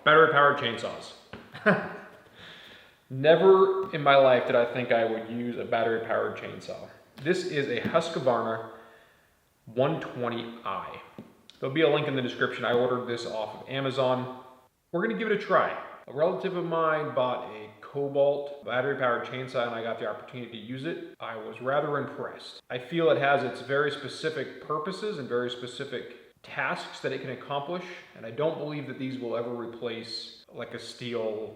Battery powered chainsaws. Never in my life did I think I would use a battery powered chainsaw. This is a Husqvarna 120i. There'll be a link in the description. I ordered this off of Amazon. We're gonna give it a try. A relative of mine bought a Cobalt battery powered chainsaw and I got the opportunity to use it. I was rather impressed. I feel it has its very specific purposes and very specific tasks that it can accomplish, and I don't believe that these will ever replace like a Stihl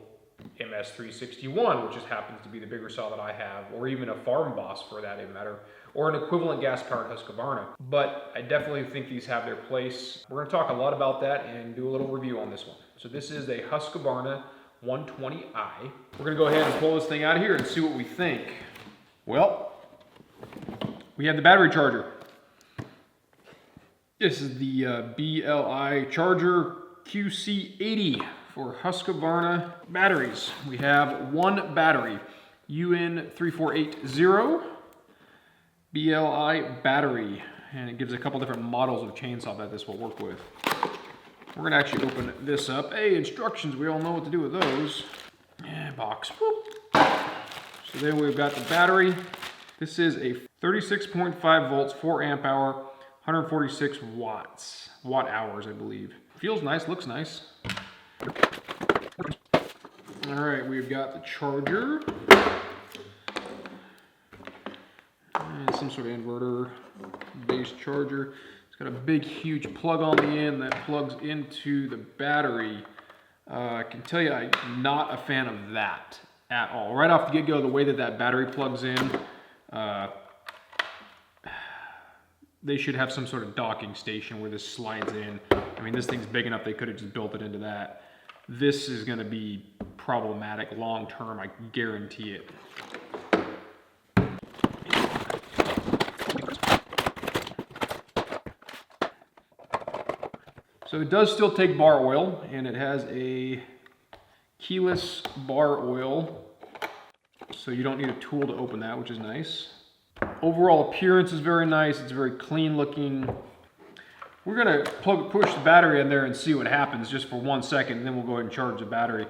MS361, which just happens to be the bigger saw that I have, or even a Farm Boss for that matter, or an equivalent gas-powered Husqvarna. But I definitely think these have their place. We're gonna talk a lot about that and do a little review on this one. So this is a Husqvarna 120i. We're gonna go ahead and pull this thing out of here and see what we think. Well, we have the battery charger. This is the BLI Charger QC80 for Husqvarna batteries. We have one battery, UN3480 BLI battery, and it gives a couple different models of chainsaw that this will work with. We're gonna actually open this up. Hey, instructions, we all know what to do with those. Yeah, box, whoop. So then we've got the battery. This is a 36.5 volts, 4 amp hour, 146 watt hours, I believe. Feels nice, looks nice. All right, we've got the charger. And some sort of inverter base charger. It's got a big, huge plug on the end that plugs into the battery. I can tell you I'm not a fan of that at all. Right off the get-go, the way that that battery plugs in, they should have some sort of docking station where this slides in. I mean, this thing's big enough, they could have just built it into that. This is gonna be problematic long-term, I guarantee it. So it does still take bar oil, and it has a keyless bar oil, so you don't need a tool to open that, which is nice. Overall appearance is very nice. It's very clean looking. We're gonna push the battery in there and see what happens just for 1 second, and then we'll go ahead and charge the battery.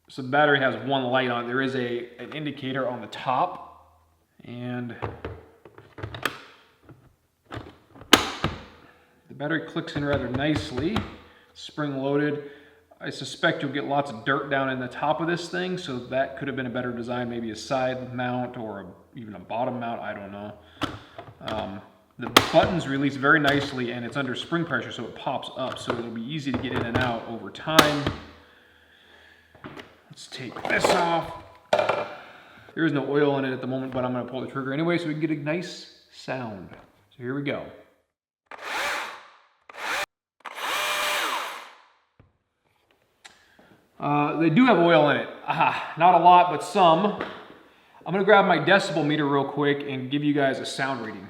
So the battery has one light on it. There is an indicator on the top, and the battery clicks in rather nicely, spring loaded. I suspect you'll get lots of dirt down in the top of this thing, so that could have been a better design, maybe a side mount or even a bottom mount, I don't know. The buttons release very nicely, and it's under spring pressure, so it pops up, so it'll be easy to get in and out over time. Let's take this off. There is no oil in it at the moment, but I'm gonna pull the trigger anyway so we can get a nice sound. So here we go. They do have oil in it. Not a lot, but some. I'm gonna grab my decibel meter real quick and give you guys a sound reading.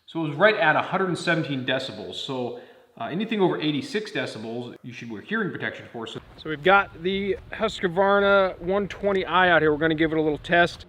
So it was right at 117 decibels. So anything over 86 decibels, you should wear hearing protection for. So we've got the Husqvarna 120i out here. We're gonna give it a little test.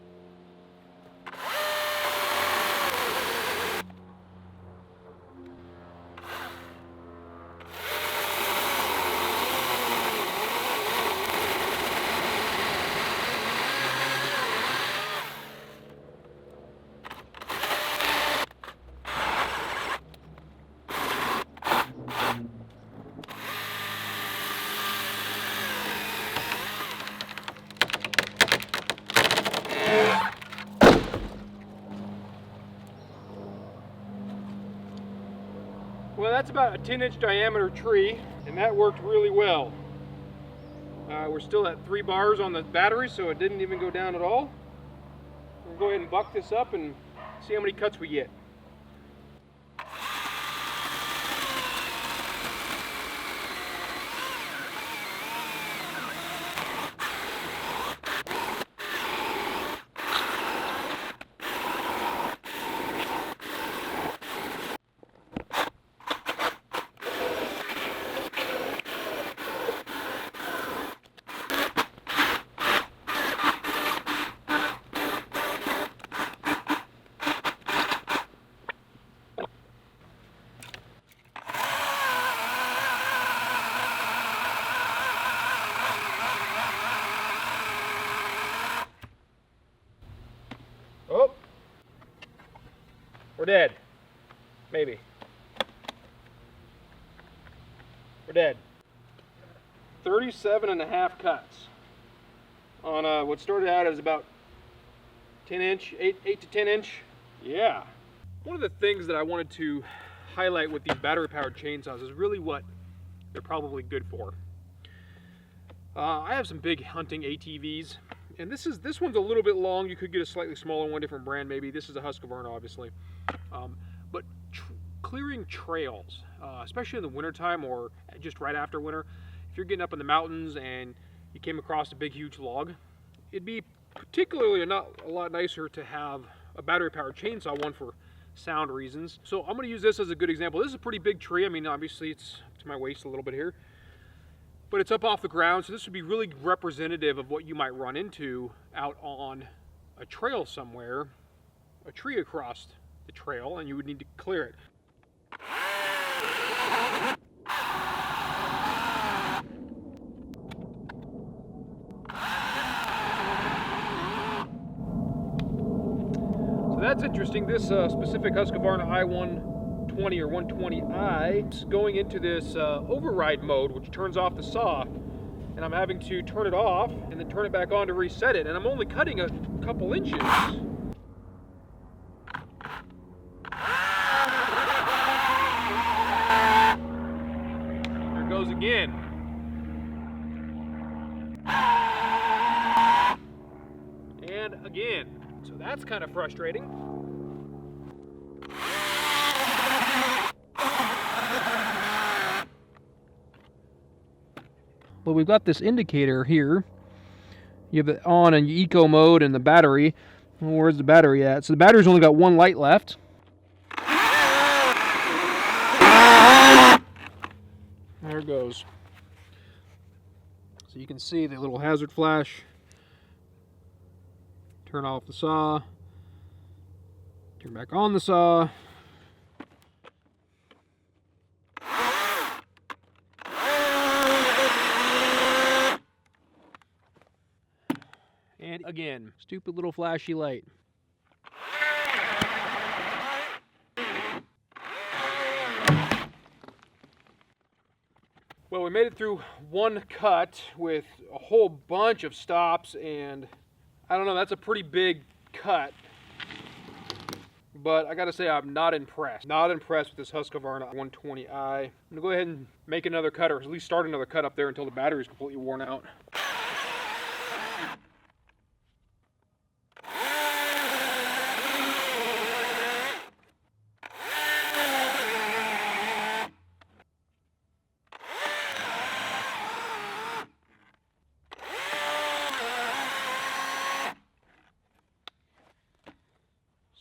Well, that's about a 10-inch diameter tree, and that worked really well. We're still at 3 bars on the battery, so it didn't even go down at all. We'll go ahead and buck this up and see how many cuts we get. We're dead. Maybe. We're dead. 37.5 cuts on what started out as about 10 inch, 8 to 10 inch. Yeah. One of the things that I wanted to highlight with these battery powered chainsaws is really what they're probably good for. I have some big hunting ATVs, and this one's a little bit long. You could get a slightly smaller one, different brand maybe. This is a Husqvarna, obviously. But clearing trails, especially in the wintertime or just right after winter, if you're getting up in the mountains and you came across a big huge log, it'd be particularly a lot nicer to have a battery powered chainsaw, one for sound reasons. So I'm going to use this as a good example. This is a pretty big tree. I mean, obviously it's to my waist a little bit here, but it's up off the ground, so this would be really representative of what you might run into out on a trail somewhere, a tree across the trail, and you would need to clear it. So that's interesting. This specific Husqvarna i120 or 120i is going into this override mode, which turns off the saw, and I'm having to turn it off and then turn it back on to reset it, and I'm only cutting a couple inches. There it goes again. And again. So that's kind of frustrating. Well, we've got this indicator here. You have it on in eco mode and the battery. Well, where's the battery at? So the battery's only got one light left. There it goes. So you can see the little hazard flash. Turn off the saw, turn back on the saw, and again, stupid little flashy light. Well, we made it through one cut with a whole bunch of stops, and I don't know, that's a pretty big cut, but I gotta say I'm not impressed. Not impressed with this Husqvarna 120i. I'm gonna go ahead and make another cut, or at least start another cut up there until the battery is completely worn out.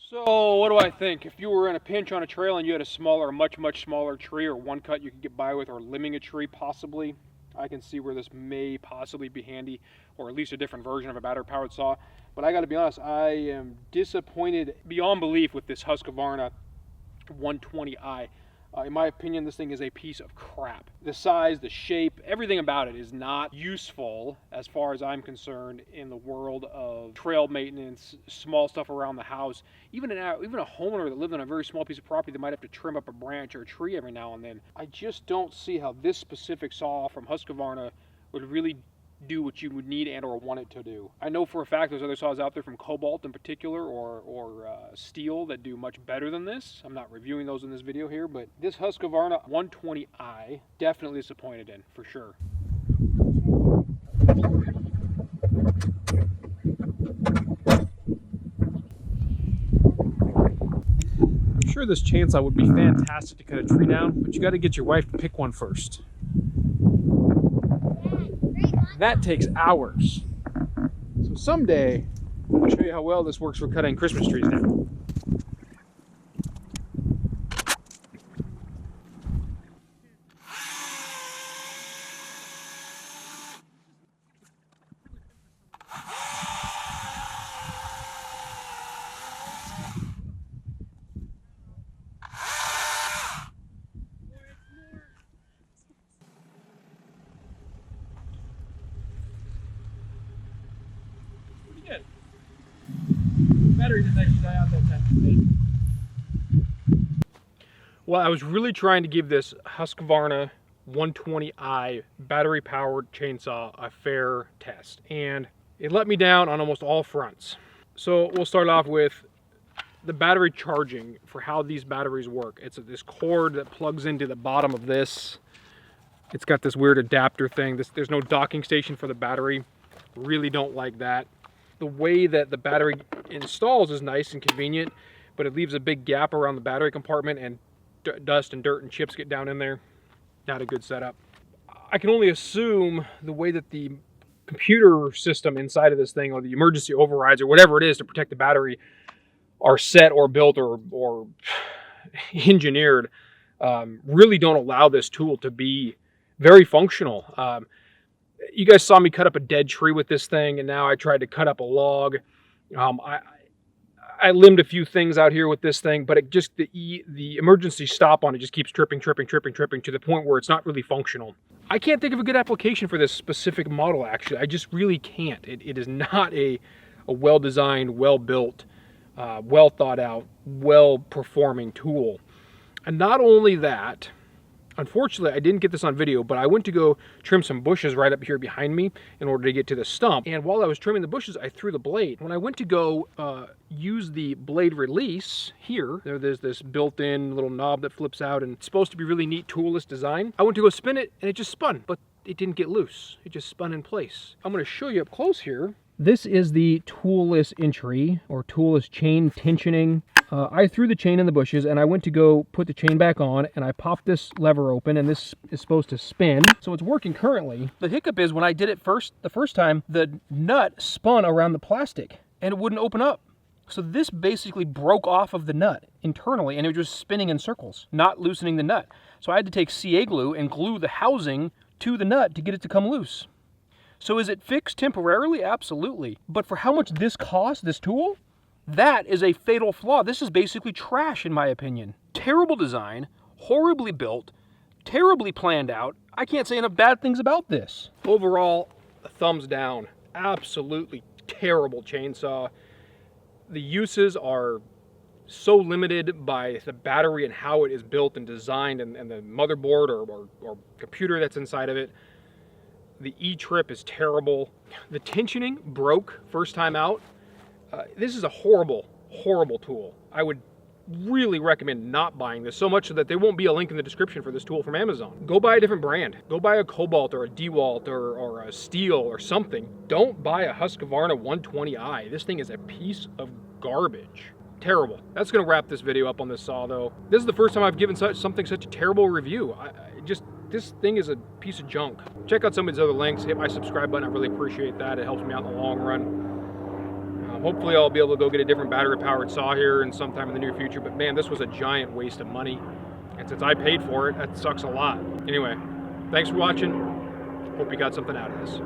So what do I think? If you were in a pinch on a trail and you had a much smaller tree, or one cut you could get by with, or limbing a tree possibly, I can see where this may possibly be handy, or at least a different version of a battery powered saw. But I gotta be honest, I am disappointed beyond belief with this Husqvarna 120i. In my opinion, this thing is a piece of crap. The size, the shape, everything about it is not useful as far as I'm concerned in the world of trail maintenance, small stuff around the house. Even a homeowner that lived on a very small piece of property that might have to trim up a branch or a tree every now and then. I just don't see how this specific saw from Husqvarna would really do what you would need and or want it to do. I know for a fact there's other saws out there from Cobalt in particular, or Steel, that do much better than this. I'm not reviewing those in this video here, but this Husqvarna 120i definitely disappointed in, for sure. I'm sure this chainsaw would be fantastic to cut a tree down, but you got to get your wife to pick one first. That takes hours. So someday, I'll show you how well this works for cutting Christmas trees down. Good. Battery didn't actually die out that time. Well, I was really trying to give this Husqvarna 120i battery-powered chainsaw a fair test, and it let me down on almost all fronts. So we'll start off with the battery charging for how these batteries work. It's this cord that plugs into the bottom of this. It's got this weird adapter thing. There's no docking station for the battery. Really don't like that. The way that the battery installs is nice and convenient, but it leaves a big gap around the battery compartment, and dust and dirt and chips get down in there. Not a good setup. I can only assume the way that the computer system inside of this thing, or the emergency overrides, or whatever it is to protect the battery, are set or built or engineered, really don't allow this tool to be very functional. You guys saw me cut up a dead tree with this thing, and now I tried to cut up a log. I limbed a few things out here with this thing, but it just the emergency stop on it just keeps tripping to the point where it's not really functional. I can't think of a good application for this specific model, actually. I just really can't. It is not a well-designed, well-built, well-thought-out, well-performing tool. And not only that, unfortunately, I didn't get this on video, but I went to go trim some bushes right up here behind me in order to get to the stump. And while I was trimming the bushes, I threw the blade. When I went to go use the blade release here, there's this built-in little knob that flips out, and it's supposed to be really neat toolless design. I went to go spin it, and it just spun, but it didn't get loose. It just spun in place. I'm going to show you up close here. This is the toolless entry, or toolless chain tensioning. I threw the chain in the bushes, and I went to go put the chain back on, and I popped this lever open, and this is supposed to spin. So it's working currently. The hiccup is when I did it the first time, the nut spun around the plastic, and it wouldn't open up. So this basically broke off of the nut internally, and it was just spinning in circles, not loosening the nut. So I had to take CA glue and glue the housing to the nut to get it to come loose. So is it fixed temporarily? Absolutely. But for how much this costs, this tool, that is a fatal flaw. This is basically trash, in my opinion. Terrible design, horribly built, terribly planned out. I can't say enough bad things about this. Overall, a thumbs down. Absolutely terrible chainsaw. The uses are so limited by the battery and how it is built and designed, and the motherboard or computer that's inside of it. The E-trip is terrible. The tensioning broke first time out. This is a horrible, horrible tool. I would really recommend not buying this, so much so that there won't be a link in the description for this tool from Amazon. Go buy a different brand. Go buy a Cobalt or a DeWalt or a Steel or something. Don't buy a Husqvarna 120i. This thing is a piece of garbage. Terrible. That's going to wrap this video up on this saw, though. This is the first time I've given such a terrible review. This thing is a piece of junk. Check out some of these other links. Hit my subscribe button. I really appreciate that. It helps me out in the long run. Hopefully I'll be able to go get a different battery-powered saw here in sometime in the near future. But man, this was a giant waste of money. And since I paid for it, that sucks a lot. Anyway, thanks for watching. Hope you got something out of this.